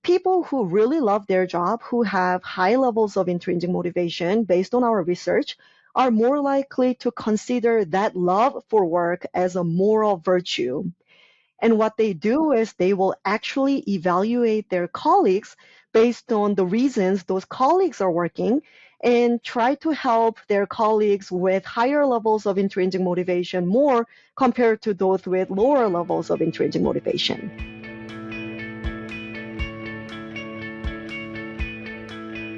People who really love their job, who have high levels of intrinsic motivation based on our research, are more likely to consider that love for work as a moral virtue. And what they do is they will actually evaluate their colleagues based on the reasons those colleagues are working and try to help their colleagues with higher levels of intrinsic motivation more compared to those with lower levels of intrinsic motivation.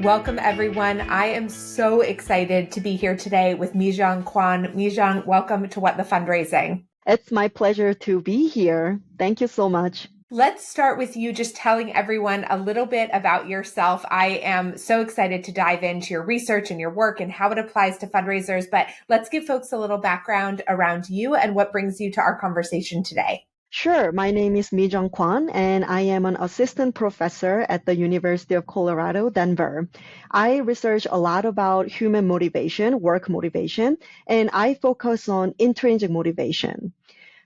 Welcome, everyone. I am so excited to be here today with Mijeong Kwon. Mijeong, welcome to What the Fundraising. It's my pleasure to be here. Thank you so much. Let's start with you just telling everyone a little bit about yourself. I am so excited to dive into your research and your work and how it applies to fundraisers, but let's give folks a little background around you and what brings you to our conversation today. Sure. My name is Mijeong Kwon, and I am an assistant professor at the University of Colorado, Denver. I research a lot about human motivation, work motivation, and I focus on intrinsic motivation.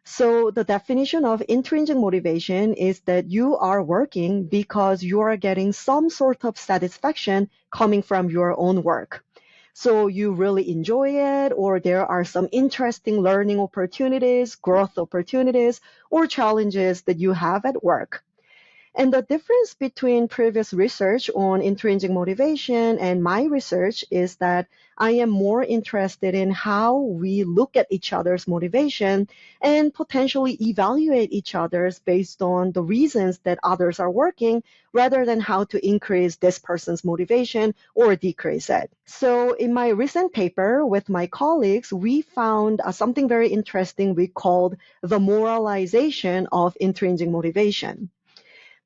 So the definition of intrinsic motivation is that you are working because you are getting some sort of satisfaction coming from your own work. So you really enjoy it, or there are some interesting learning opportunities, growth opportunities, or challenges that you have at work. And the difference between previous research on intrinsic motivation and my research is that I am more interested in how we look at each other's motivation and potentially evaluate each other's based on the reasons that others are working rather than how to increase this person's motivation or decrease it. So in my recent paper with my colleagues, we found something very interesting we called the moralization of intrinsic motivation.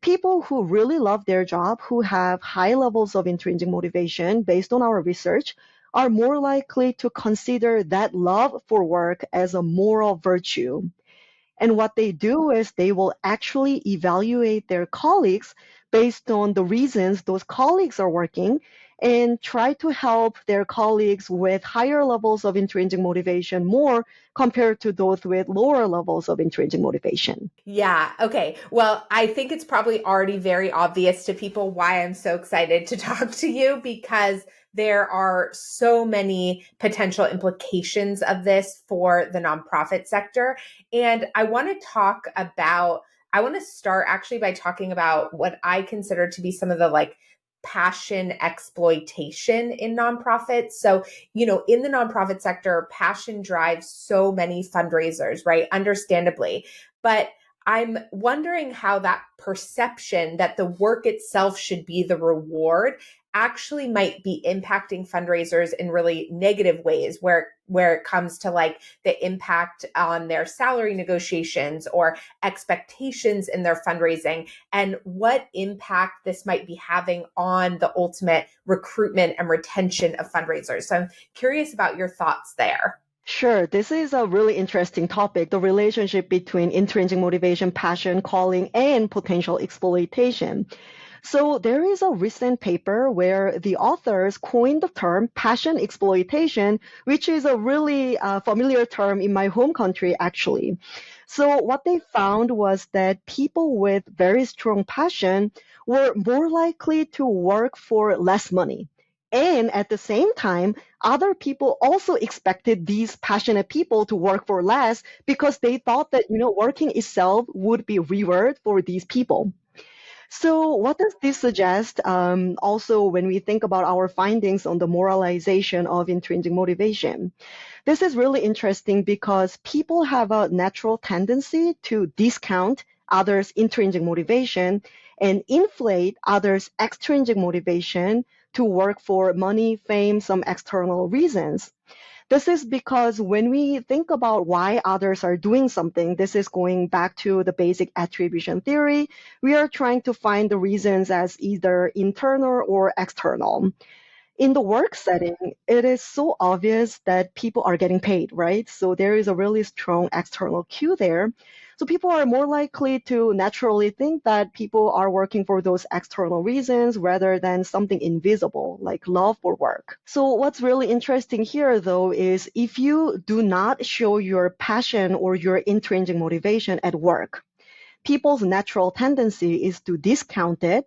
People who really love their job, who have high levels of intrinsic motivation based on our research, are more likely to consider that love for work as a moral virtue. And what they do is they will actually evaluate their colleagues based on the reasons those colleagues are working and try to help their colleagues with higher levels of intrinsic motivation more compared to those with lower levels of intrinsic motivation. Yeah. Okay. Well, I think it's probably already very obvious to people why I'm so excited to talk to you, because there are so many potential implications of this for the nonprofit sector. And I want to start actually by talking about what I consider to be some of the passion exploitation in nonprofits. So, in the nonprofit sector, passion drives so many fundraisers, right? Understandably. But I'm wondering how that perception that the work itself should be the reward actually might be impacting fundraisers in really negative ways, where it comes to the impact on their salary negotiations or expectations in their fundraising, and what impact this might be having on the ultimate recruitment and retention of fundraisers. So I'm curious about your thoughts there. Sure, this is a really interesting topic, the relationship between intrinsic motivation, passion, calling, and potential exploitation. So there is a recent paper where the authors coined the term passion exploitation, which is a really familiar term in my home country, actually. So what they found was that people with very strong passion were more likely to work for less money. And at the same time, other people also expected these passionate people to work for less because they thought that, working itself would be reward for these people. So what does this suggest? Also, when we think about our findings on the moralization of intrinsic motivation, this is really interesting because people have a natural tendency to discount others' intrinsic motivation and inflate others' extrinsic motivation to work for money, fame, some external reasons. This is because when we think about why others are doing something, this is going back to the basic attribution theory. We are trying to find the reasons as either internal or external. In the work setting, it is so obvious that people are getting paid, right? So there is a really strong external cue there. So people are more likely to naturally think that people are working for those external reasons rather than something invisible, like love for work. So what's really interesting here, though, is if you do not show your passion or your intrinsic motivation at work, people's natural tendency is to discount it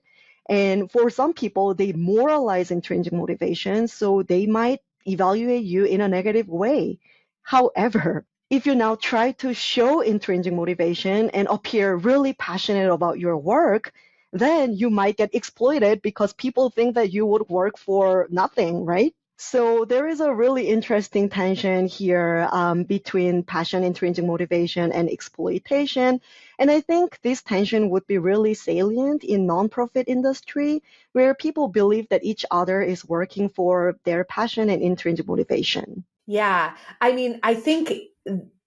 And for some people, they moralize intrinsic motivation, so they might evaluate you in a negative way. However, if you now try to show intrinsic motivation and appear really passionate about your work, then you might get exploited because people think that you would work for nothing, right? So there is a really interesting tension here between passion, intrinsic motivation, and exploitation. And I think this tension would be really salient in nonprofit industry, where people believe that each other is working for their passion and intrinsic motivation. Yeah. I mean, I think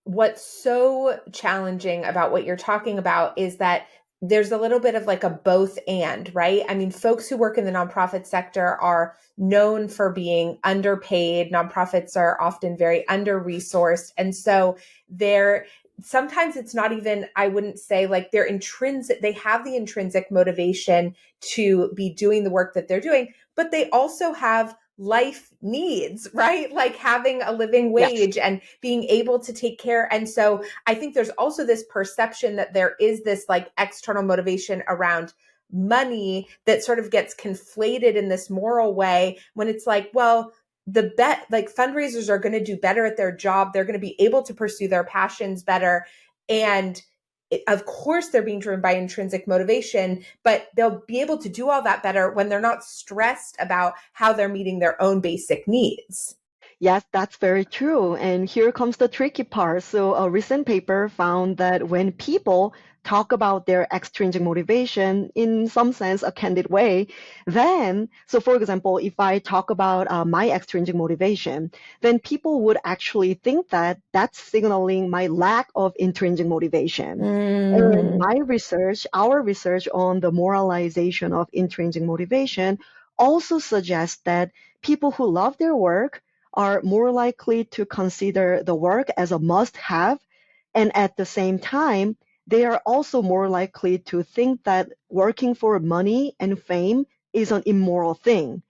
what's so challenging about what you're talking about is that there's a little bit of like a both and, right? I mean, folks who work in the nonprofit sector are known for being underpaid. Nonprofits are often very under resourced. And so they're sometimes it's not even, I wouldn't say like they're intrinsic, they have the intrinsic motivation to be doing the work that they're doing, but they also have life needs, right? Like having a living Yes. wage and being able to take care. And so I think there's also this perception that there is this like external motivation around money that sort of gets conflated in this moral way when it's like, well, the bet like fundraisers are going to do better at their job. They're going to be able to pursue their passions better. And of course, they're being driven by intrinsic motivation, but they'll be able to do all that better when they're not stressed about how they're meeting their own basic needs. Yes, that's very true. And here comes the tricky part. So, a recent paper found that when people talk about their extrinsic motivation in some sense, a candid way, then, so for example, if I talk about my extrinsic motivation, then people would actually think that that's signaling my lack of intrinsic motivation. And Mm. my research, our research on the moralization of intrinsic motivation also suggests that people who love their work are more likely to consider the work as a must have. And at the same time, they are also more likely to think that working for money and fame is an immoral thing.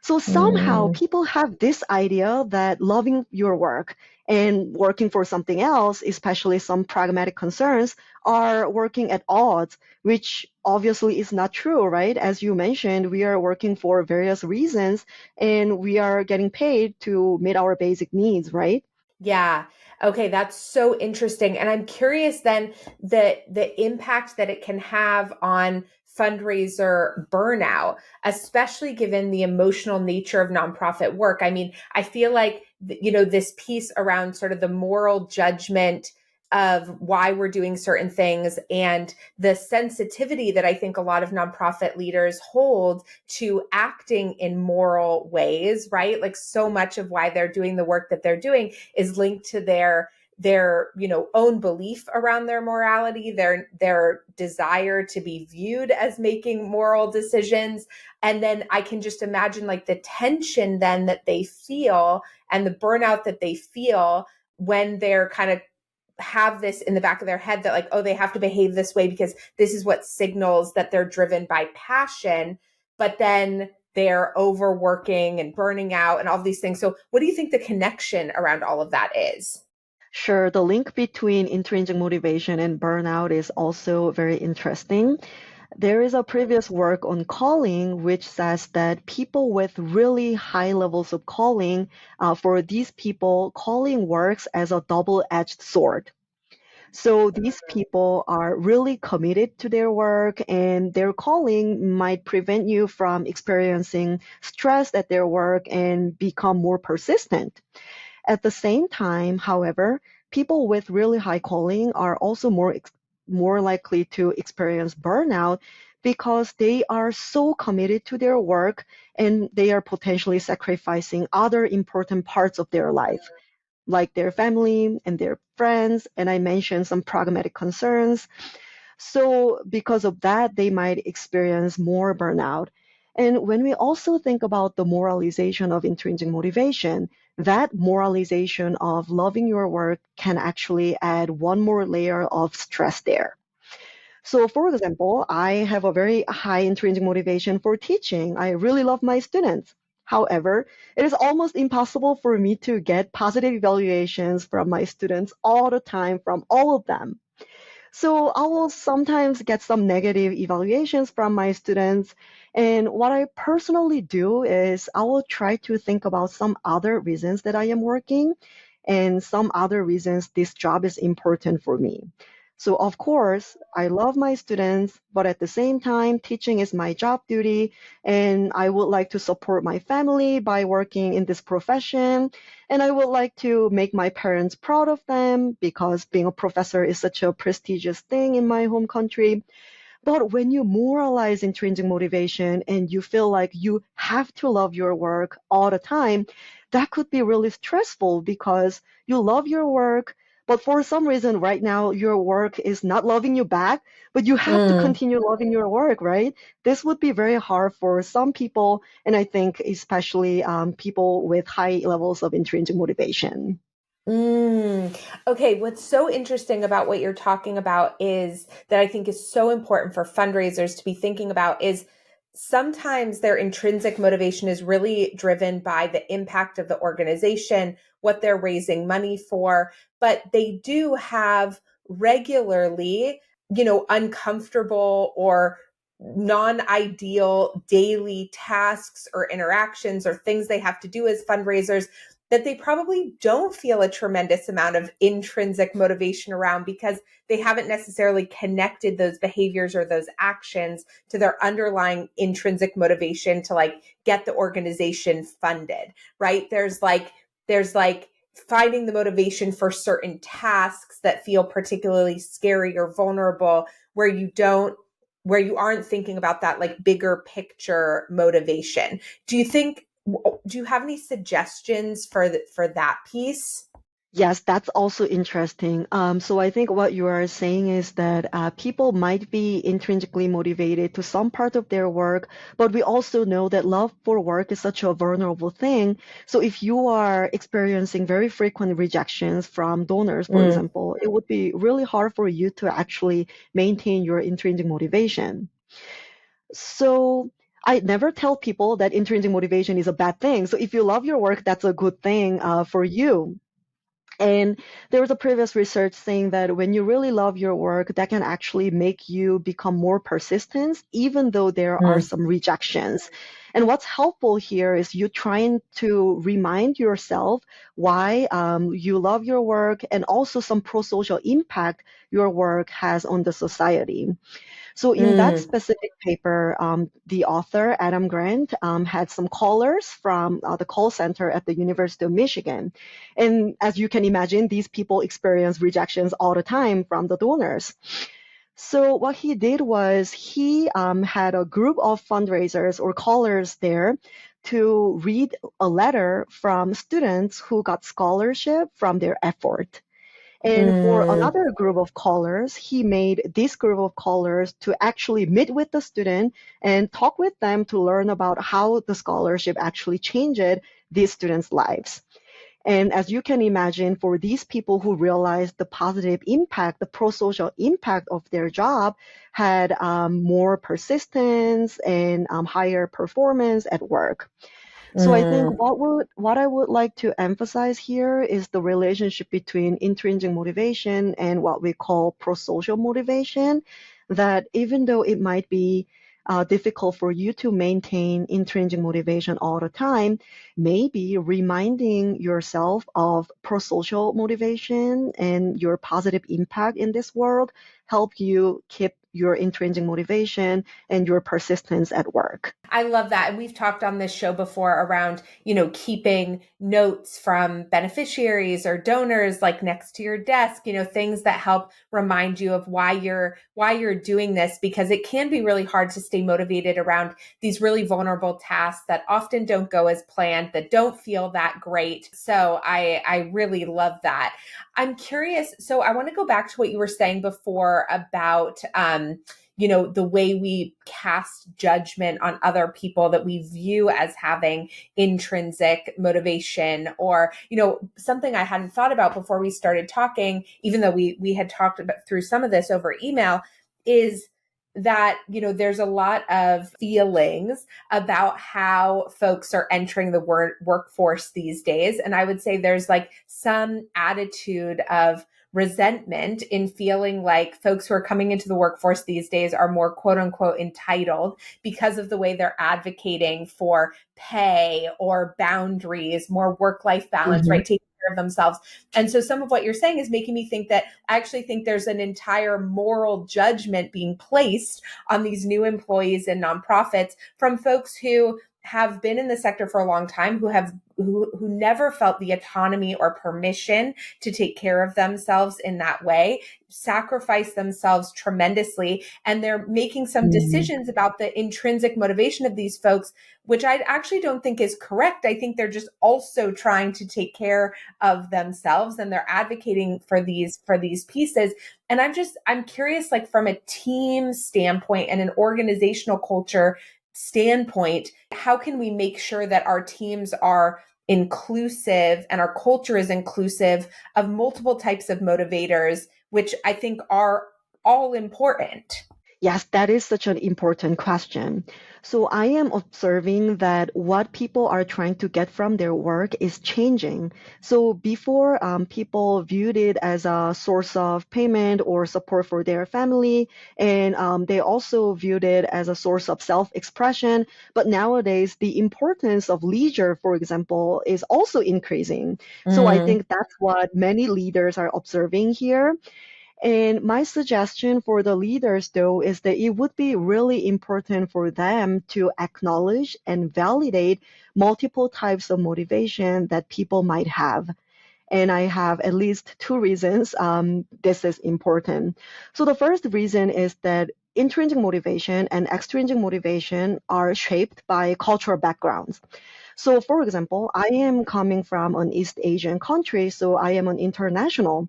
So somehow Mm. people have this idea that loving your work and working for something else, especially some pragmatic concerns, are working at odds, which obviously is not true, right? As you mentioned, we are working for various reasons and we are getting paid to meet our basic needs, right? Yeah. Okay, that's so interesting. And I'm curious then the impact that it can have on fundraiser burnout, especially given the emotional nature of nonprofit work. I mean, I feel like this piece around sort of the moral judgment of why we're doing certain things and the sensitivity that I think a lot of nonprofit leaders hold to acting in moral ways, right? Like so much of why they're doing the work that they're doing is linked to their own belief around their morality, their desire to be viewed as making moral decisions. And then I can just imagine like the tension then that they feel and the burnout that they feel when they're kind of have this in the back of their head that like, oh, they have to behave this way because this is what signals that they're driven by passion, but then they're overworking and burning out and all these things. So what do you think the connection around all of that is? Sure, the link between intrinsic motivation and burnout is also very interesting. There is a previous work on calling which says that people with really high levels of calling, for these people, calling works as a double-edged sword. So these people are really committed to their work, and their calling might prevent you from experiencing stress at their work and become more persistent. At the same time, however, people with really high calling are also more likely to experience burnout because they are so committed to their work and they are potentially sacrificing other important parts of their life, like their family and their friends. And I mentioned some pragmatic concerns. So, because of that, they might experience more burnout. And when we also think about the moralization of intrinsic motivation, that moralization of loving your work can actually add one more layer of stress there. So, for example, I have a very high intrinsic motivation for teaching. I really love my students. However, it is almost impossible for me to get positive evaluations from my students all the time from all of them. So I will sometimes get some negative evaluations from my students. And what I personally do is I will try to think about some other reasons that I am working and some other reasons this job is important for me. So of course, I love my students, but at the same time, teaching is my job duty, and I would like to support my family by working in this profession. And I would like to make my parents proud of them because being a professor is such a prestigious thing in my home country. But when you moralize intrinsic motivation and you feel like you have to love your work all the time, that could be really stressful because you love your work, but for some reason right now your work is not loving you back, but you have to Mm. continue loving your work, right? This would be very hard for some people, and I think especially people with high levels of intrinsic motivation. Mm. Okay, what's so interesting about what you're talking about is that I think is so important for fundraisers to be thinking about is sometimes their intrinsic motivation is really driven by the impact of the organization, what they're raising money for, but they do have regularly, uncomfortable or non-ideal daily tasks or interactions or things they have to do as fundraisers that they probably don't feel a tremendous amount of intrinsic motivation around because they haven't necessarily connected those behaviors or those actions to their underlying intrinsic motivation to like get the organization funded, right? There's like finding the motivation for certain tasks that feel particularly scary or vulnerable where you aren't thinking about that like bigger picture motivation. Do you think do you have any suggestions for that piece? Yes, that's also interesting. So I think what you are saying is that people might be intrinsically motivated to some part of their work, but we also know that love for work is such a vulnerable thing. So if you are experiencing very frequent rejections from donors, for Mm, example, it would be really hard for you to actually maintain your intrinsic motivation. So I never tell people that intrinsic motivation is a bad thing. So if you love your work, that's a good thing for you. And there was a previous research saying that when you really love your work, that can actually make you become more persistent, even though there are mm, some rejections. And what's helpful here is you trying to remind yourself why you love your work and also some pro-social impact your work has on the society. So in that mm, specific paper, the author, Adam Grant, had some callers from the call center at the University of Michigan. And as you can imagine, these people experience rejections all the time from the donors. So what he did was he had a group of fundraisers or callers there to read a letter from students who got scholarship from their effort. And for mm, another group of callers, he made this group of callers to actually meet with the student and talk with them to learn about how the scholarship actually changed these students' lives. And as you can imagine, for these people who realized the positive impact, the pro-social impact of their job had more persistence and higher performance at work. So I think mm, what I would like to emphasize here is the relationship between intrinsic motivation and what we call pro-social motivation. That even though it might be difficult for you to maintain intrinsic motivation all the time, maybe reminding yourself of pro-social motivation and your positive impact in this world help you keep your intrinsic motivation and your persistence at work. I love that. And we've talked on this show before around, keeping notes from beneficiaries or donors like next to your desk, things that help remind you of why you're doing this because it can be really hard to stay motivated around these really vulnerable tasks that often don't go as planned, that don't feel that great. So I really love that. I'm curious. So I want to go back to what you were saying before about the way we cast judgment on other people that we view as having intrinsic motivation or, something I hadn't thought about before we started talking, even though we had talked about through some of this over email, is that there's a lot of feelings about how folks are entering the workforce these days, and I would say there's like some attitude of resentment in feeling like folks who are coming into the workforce these days are more quote unquote entitled because of the way they're advocating for pay or boundaries, more work-life balance, Mhm. right? Taking care of themselves. And so some of what you're saying is making me think that I actually think there's an entire moral judgment being placed on these new employees in nonprofits from folks who have been in the sector for a long time, who never felt the autonomy or permission to take care of themselves in that way, sacrifice themselves tremendously, and they're making some Mhm. decisions about the intrinsic motivation of these folks, which I actually don't think is correct. I think they're just also trying to take care of themselves, and they're advocating for these pieces. And I'm curious, like from a team standpoint and an organizational culture standpoint, how can we make sure that our teams are inclusive and our culture is inclusive of multiple types of motivators, which I think are all important? Yes, that is such an important question. So I am observing that what people are trying to get from their work is changing. So before, people viewed it as a source of payment or support for their family, and they also viewed it as a source of self-expression. But nowadays, the importance of leisure, for example, is also increasing. So I Mm, think that's what many leaders are observing here. And my suggestion for the leaders, though, is that it would be really important for them to acknowledge and validate multiple types of motivation that people might have. And I have at least two reasons this is important. So the first reason is that intrinsic motivation and extrinsic motivation are shaped by cultural backgrounds. So, for example, I am coming from an East Asian country, so I am an international.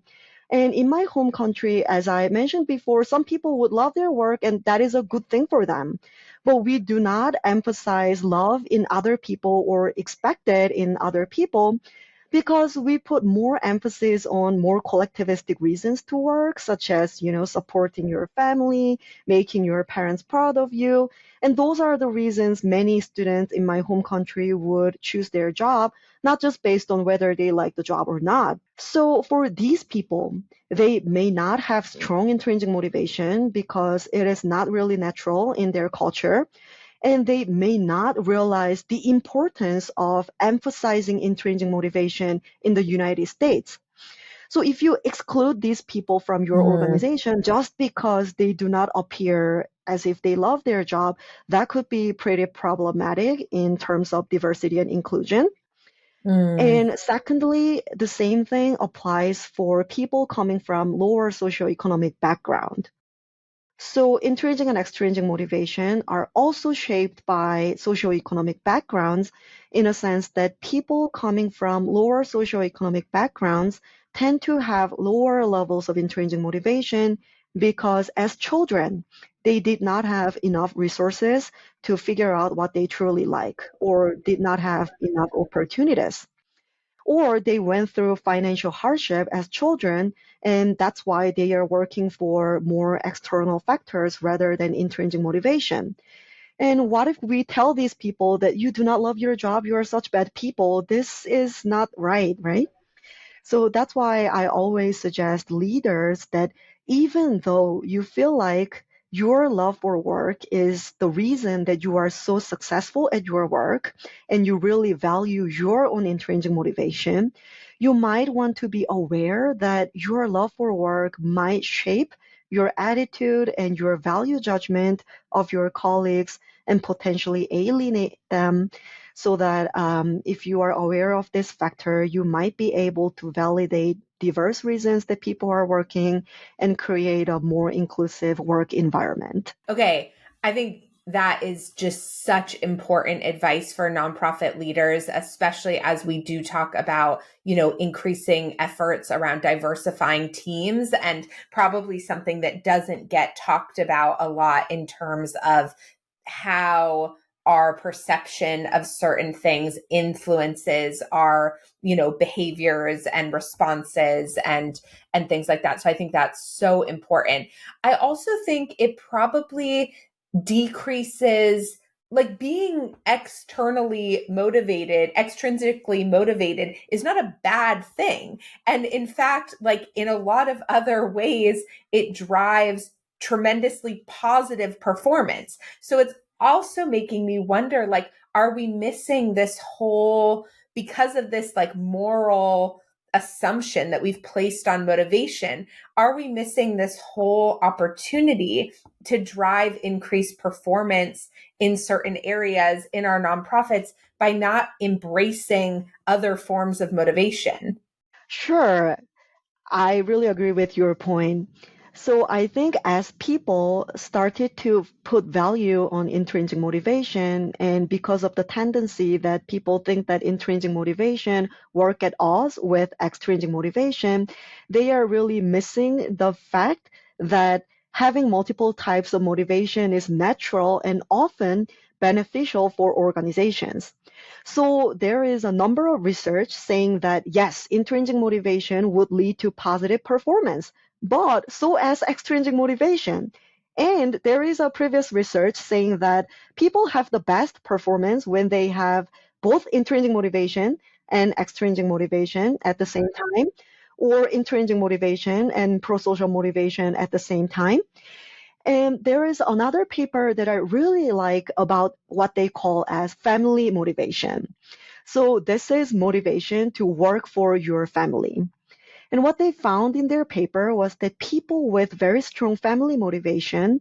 And in my home country, as I mentioned before, some people would love their work, and that is a good thing for them. But we do not emphasize love in other people or expect it in other people because we put more emphasis on more collectivistic reasons to work, such as, supporting your family, making your parents proud of you. And those are the reasons many students in my home country would choose their job, not just based on whether they like the job or not. So for these people, they may not have strong intrinsic motivation because it is not really natural in their culture, and they may not realize the importance of emphasizing intrinsic motivation in the United States. So if you exclude these people from your mm, organization just because they do not appear as if they love their job, that could be pretty problematic in terms of diversity and inclusion. mm, And secondly, the same thing applies for people coming from lower socioeconomic background. So intrinsic and extrinsic motivation are also shaped by socioeconomic backgrounds in a sense that people coming from lower socioeconomic backgrounds tend to have lower levels of intrinsic motivation because as children, they did not have enough resources to figure out what they truly like or did not have enough opportunities, or they went through financial hardship as children, and that's why they are working for more external factors rather than intrinsic motivation. And what if we tell these people that you do not love your job, you are such bad people? This is not right, right? So that's why I always suggest leaders that even though you feel like your love for work is the reason that you are so successful at your work and you really value your own intrinsic motivation, you might want to be aware that your love for work might shape your attitude and your value judgment of your colleagues and potentially alienate them, so that if you are aware of this factor, you might be able to validate diverse reasons that people are working and create a more inclusive work environment. okay. I think that is just such important advice for nonprofit leaders, especially as we do talk about, increasing efforts around diversifying teams, and probably something that doesn't get talked about a lot in terms of how our perception of certain things influences our behaviors and responses and things like that. So I think that's so important. I also think it probably decreases like being extrinsically motivated is not a bad thing. And in fact, like in a lot of other ways, it drives tremendously positive performance. So it's also making me wonder, like, are we missing this whole, because of this like moral assumption that we've placed on motivation, are we missing this whole opportunity to drive increased performance in certain areas in our nonprofits by not embracing other forms of motivation? Sure, I really agree with your point. So I think as people started to put value on intrinsic motivation, and because of the tendency that people think that intrinsic motivation work at odds with extrinsic motivation, they are really missing the fact that having multiple types of motivation is natural and often beneficial for organizations. So there is a number of research saying that yes, intrinsic motivation would lead to positive performance, but so as extrinsic motivation. And there is a previous research saying that people have the best performance when they have both intrinsic motivation and extrinsic motivation at the same time, or intrinsic motivation and pro-social motivation at the same time. And there is another paper that I really like about what they call as family motivation. So this is motivation to work for your family. And what they found in their paper was that people with very strong family motivation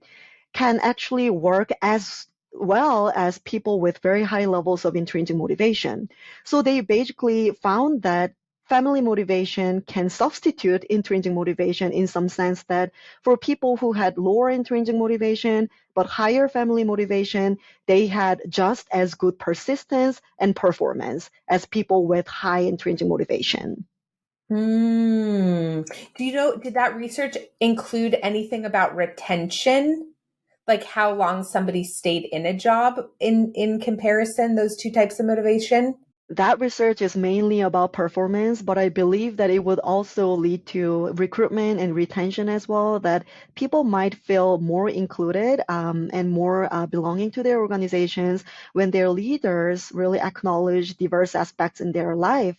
can actually work as well as people with very high levels of intrinsic motivation. So they basically found that family motivation can substitute intrinsic motivation in some sense that for people who had lower intrinsic motivation but higher family motivation, they had just as good persistence and performance as people with high intrinsic motivation. Hmm. Do you know, did that research include anything about retention? Like how long somebody stayed in a job in comparison, those two types of motivation? That research is mainly about performance, but I believe that it would also lead to recruitment and retention as well, that people might feel more included and more belonging to their organizations when their leaders really acknowledge diverse aspects in their life.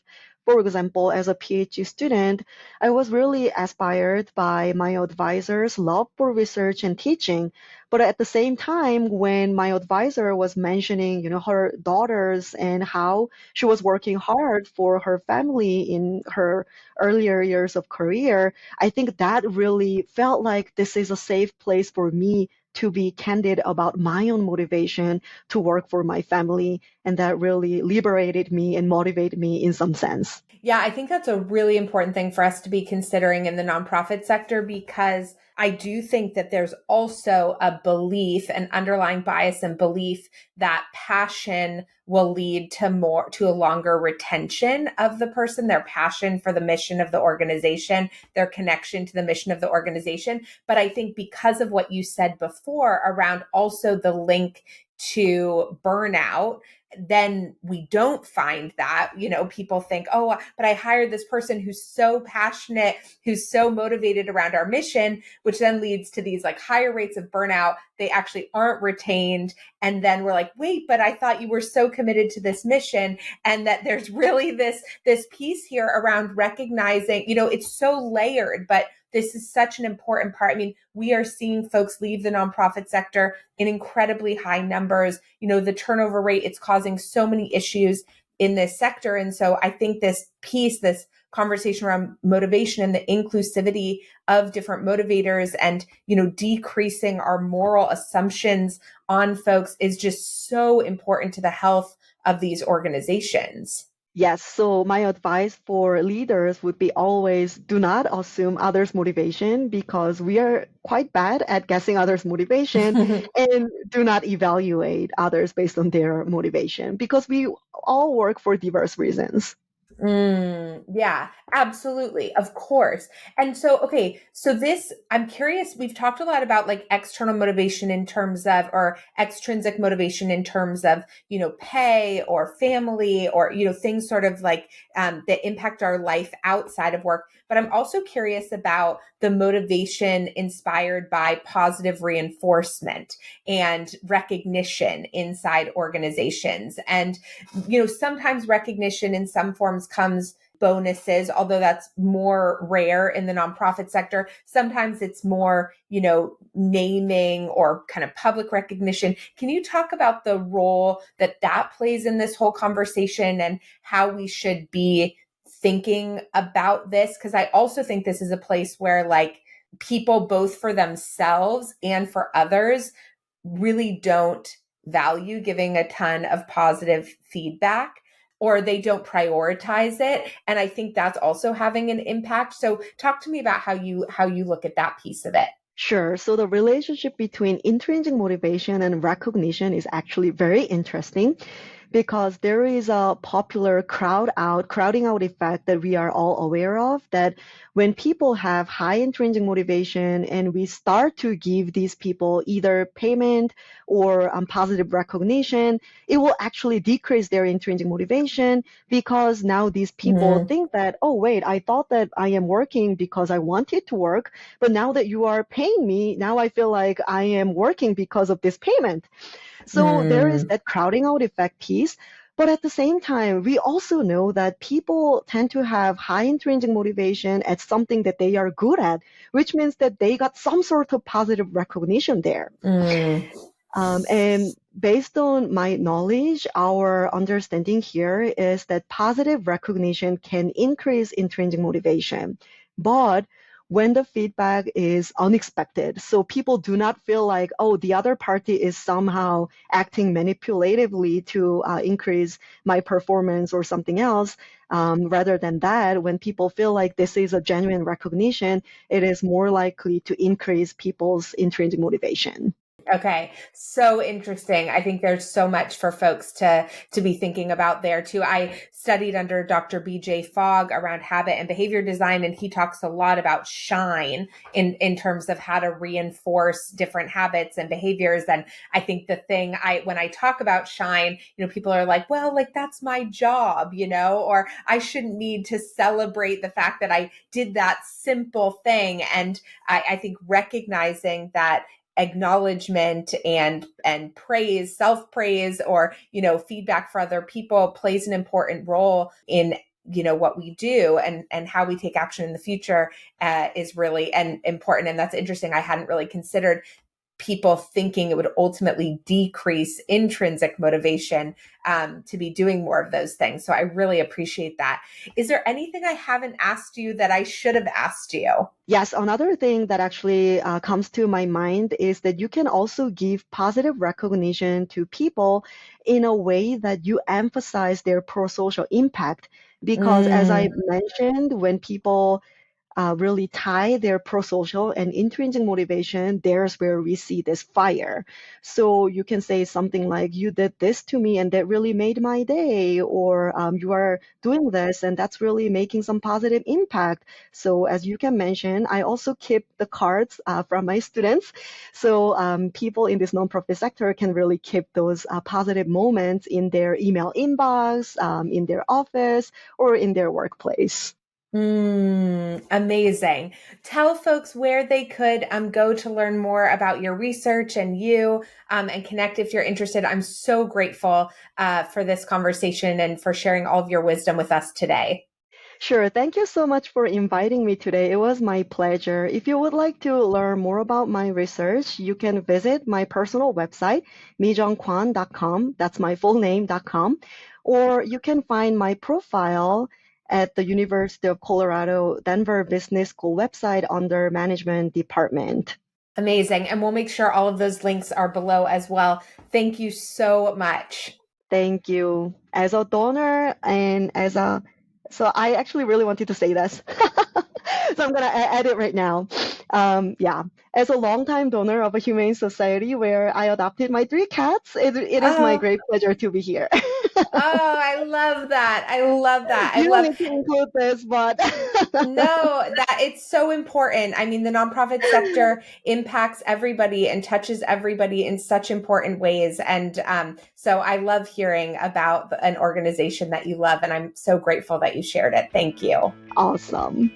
For example, as a PhD student, I was really inspired by my advisor's love for research and teaching. But at the same time, when my advisor was mentioning, her daughters and how she was working hard for her family in her earlier years of career, I think that really felt like this is a safe place for me to be candid about my own motivation to work for my family. And that really liberated me and motivated me in some sense. Yeah, I think that's a really important thing for us to be considering in the nonprofit sector, because I do think that there's also a belief, an underlying bias and belief that passion will lead to a longer retention of the person, their passion for the mission of the organization, their connection to the mission of the organization. But I think because of what you said before around also the link to burnout, then we don't find that. People think, oh, but I hired this person who's so passionate, who's so motivated around our mission, which then leads to these like higher rates of burnout. They actually aren't retained. And then we're like, wait, but I thought you were so committed to this mission. And that there's really this piece here around recognizing, it's so layered, but this is such an important part. I mean, we are seeing folks leave the nonprofit sector in incredibly high numbers. The turnover rate, it's causing so many issues in this sector. And so I think this piece, this conversation around motivation and the inclusivity of different motivators and, decreasing our moral assumptions on folks is just so important to the health of these organizations. Yes, so my advice for leaders would be always do not assume others' motivation because we are quite bad at guessing others' motivation, and do not evaluate others based on their motivation because we all work for diverse reasons. Yeah, absolutely. Of course. And so, okay, so this, I'm curious, we've talked a lot about like external motivation in terms of, or extrinsic motivation in terms of, pay or family or, things sort of like that impact our life outside of work. But I'm also curious about the motivation inspired by positive reinforcement and recognition inside organizations. And sometimes recognition in some forms comes bonuses, although that's more rare in the nonprofit sector. Sometimes it's more, naming or kind of public recognition. Can you talk about the role that plays in this whole conversation and how we should be thinking about this? Because I also think this is a place where, like, people, both for themselves and for others, really don't value giving a ton of positive feedback, or they don't prioritize it, and I think that's also having an impact. So talk to me about how you look at that piece of it. Sure. So the relationship between intrinsic motivation and recognition is actually very interesting because there is a popular crowding out effect that we are all aware of, that when people have high intrinsic motivation and we start to give these people either payment or positive recognition, it will actually decrease their intrinsic motivation because now these people Mm, think that, oh, wait, I thought that I am working because I wanted to work, but now that you are paying me, now I feel like I am working because of this payment. So there is mm, that crowding out effect piece. But at the same time, we also know that people tend to have high intrinsic motivation at something that they are good at, which means that they got some sort of positive recognition there. mm. And based on my knowledge, our understanding here is that positive recognition can increase intrinsic motivation. But when the feedback is unexpected, so people do not feel like, oh, the other party is somehow acting manipulatively to increase my performance or something else. Rather than that, when people feel like this is a genuine recognition, it is more likely to increase people's intrinsic motivation. Okay, so interesting. I think there's so much for folks to be thinking about there too. I studied under Dr. BJ Fogg around habit and behavior design, and he talks a lot about shine in terms of how to reinforce different habits and behaviors. And I think the thing I when I talk about shine, people are like, well, like that's my job, or I shouldn't need to celebrate the fact that I did that simple thing. And I think recognizing that acknowledgement and praise, self-praise, or feedback for other people plays an important role in what we do and how we take action in the future, is really and important. And that's interesting. I hadn't really considered people thinking it would ultimately decrease intrinsic motivation, to be doing more of those things. So I really appreciate that. Is there anything I haven't asked you that I should have asked you? Yes, another thing that actually comes to my mind is that you can also give positive recognition to people in a way that you emphasize their pro-social impact. Because as I Mm, mentioned, when people really tie their pro-social and intrinsic motivation, there's where we see this fire. So you can say something like, you did this to me and that really made my day, or you are doing this and that's really making some positive impact. So as you can mention, I also keep the cards from my students. So people in this nonprofit sector can really keep those positive moments in their email inbox, in their office, or in their workplace. amazing. Tell folks where they could go to learn more about your research and you, and connect if you're interested. I'm so grateful for this conversation and for sharing all of your wisdom with us today. Sure. Thank you so much for inviting me today. It was my pleasure. If you would like to learn more about my research, you can visit my personal website, mijeongkwon.com. That's my full name.com. Or you can find my profile at the University of Colorado Denver Business School website under Management Department. Amazing. And we'll make sure all of those links are below as well. Thank you so much. Thank you. As a donor and so I actually really wanted to say this. So I'm gonna add it right now. Yeah, as a longtime donor of a humane society where I adopted my three cats, it is my Oh, great pleasure to be here. I love that. I love that. I You don't love need to include this, but No, that it's so important. I mean, the nonprofit sector impacts everybody and touches everybody in such important ways. And so I love hearing about an organization that you love, and I'm so grateful that you shared it. Thank you. awesome.